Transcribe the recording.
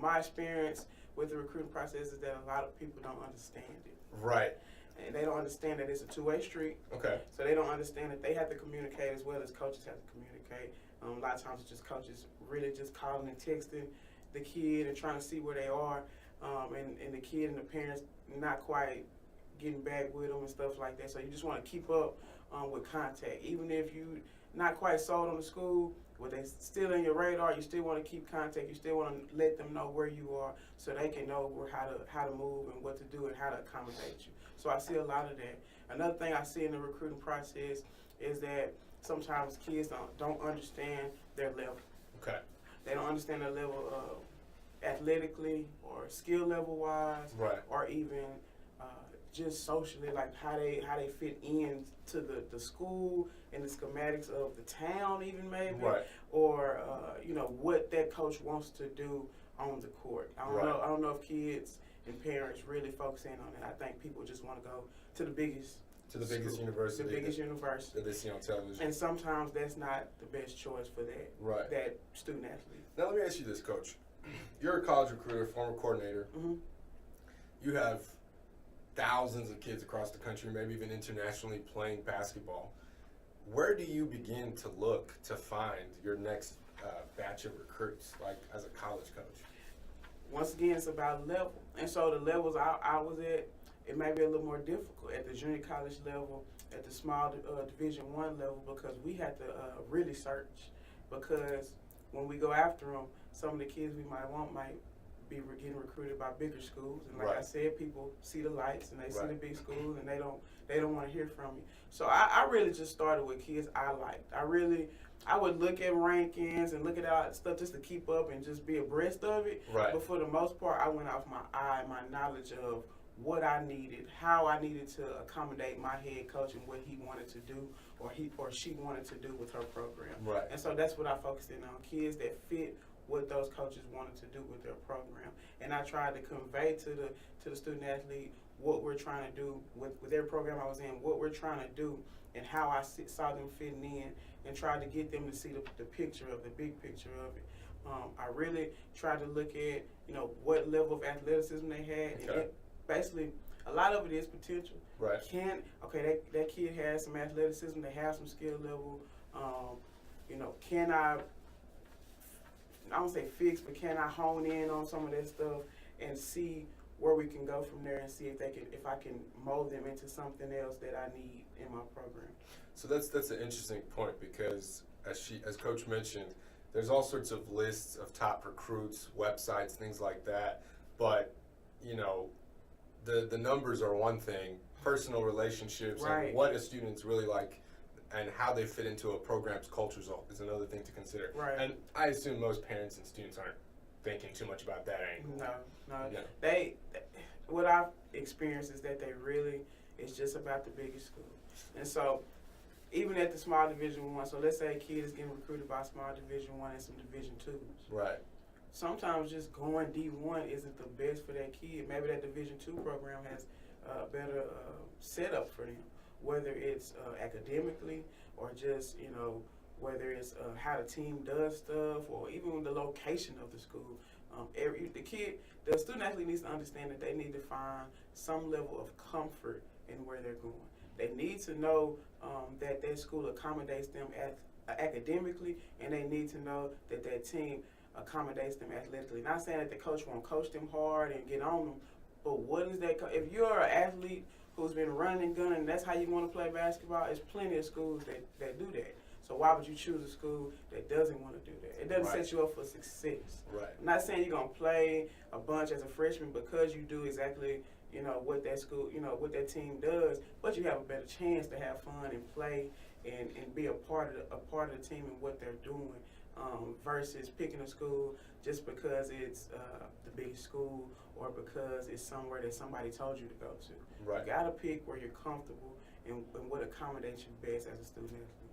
my experience with the recruiting process is that a lot of people don't understand it. Right. And they don't understand that it's a two-way street. Okay. So they don't understand that they have to communicate as well as coaches have to communicate. A lot of times it's just coaches really just calling and texting the kid and trying to see where they are, and the kid and the parents not quite getting back with them and stuff like that. So you just want to keep up with contact. Even if you not quite sold on the school, but they still in your radar, you still want to keep contact. You still want to let them know where you are so they can know how to move and what to do and how to accommodate you. So I see a lot of that. Another thing I see in the recruiting process is that sometimes kids don't understand their level. Okay. They don't understand their level athletically or skill level wise, right, or even just socially, like how they fit in to the school and the schematics of the town, even maybe, right, or what that coach wants to do on the court. I don't know if kids and parents really focus in on it. I think people just want to go to the biggest university, that they see on television. And sometimes that's not the best choice for that student athlete. Now let me ask you this, Coach. You're a college recruiter, former coordinator. Mm-hmm. You have thousands of kids across the country, maybe even internationally, playing basketball. Where do you begin to look to find your next batch of recruits, like as a college coach? Once again, it's about level. And so the levels I was at, it may be a little more difficult at the junior college level, at the small Division I level, because we had to really search. Because when we go after them, some of the kids we might want might be getting recruited by bigger schools. And like I said, people see the lights and they see the big schools and they don't want to hear from you. So I really just started with kids I liked. I would look at rankings and look at all that stuff just to keep up and just be abreast of it. Right. But for the most part, I went off my knowledge of what I needed, how I needed to accommodate my head coach and what he wanted to do or he or she wanted to do with her program. Right. And so that's what I focused in on, kids that fit what those coaches wanted to do with their program. And I tried to convey to the student athlete what we're trying to do with their program I was in, what we're trying to do and how I saw them fitting in, and tried to get them to see the picture of the big picture of it. I really tried to look at, what level of athleticism they had. Okay. And basically, a lot of it is potential. Right. That kid has some athleticism, they have some skill level. Can I won't say fix, but can I hone in on some of that stuff and see where we can go from there and see if I can mold them into something else that I need in my program. So that's an interesting point, because as Coach mentioned, there's all sorts of lists of top recruits, websites, things like that. But the numbers are one thing. Personal relationships and what a student's really like and how they fit into a program's culture is another thing to consider. Right. And I assume most parents and students aren't thinking too much about that angle. No. Yeah. What I've experienced is that it's just about the biggest school. And so even at the small Division I, so let's say a kid is getting recruited by small Division I and some Division IIs. Right. Sometimes just going D1 isn't the best for that kid. Maybe that Division II program has a better setup for them, whether it's academically or just, whether it's how the team does stuff or even the location of the school. The student athlete needs to understand that they need to find some level of comfort in where they're going. They need to know that school accommodates them academically, and they need to know that team accommodates them athletically. Not saying that the coach won't coach them hard and get on them, but what is that? If you're an athlete who's been running and gunning, and that's how you want to play basketball, there's plenty of schools that do that. So why would you choose a school that doesn't want to do that? It doesn't set you up for success. Right. I'm not saying you're going to play a bunch as a freshman because you do exactly, what that school, what that team does, but you have a better chance to have fun and play and be a part of the team and what they're doing, versus picking a school just because it's the biggest school or because it's somewhere that somebody told you to go to. Right. You got to pick where you're comfortable and what accommodates you best as a student athlete.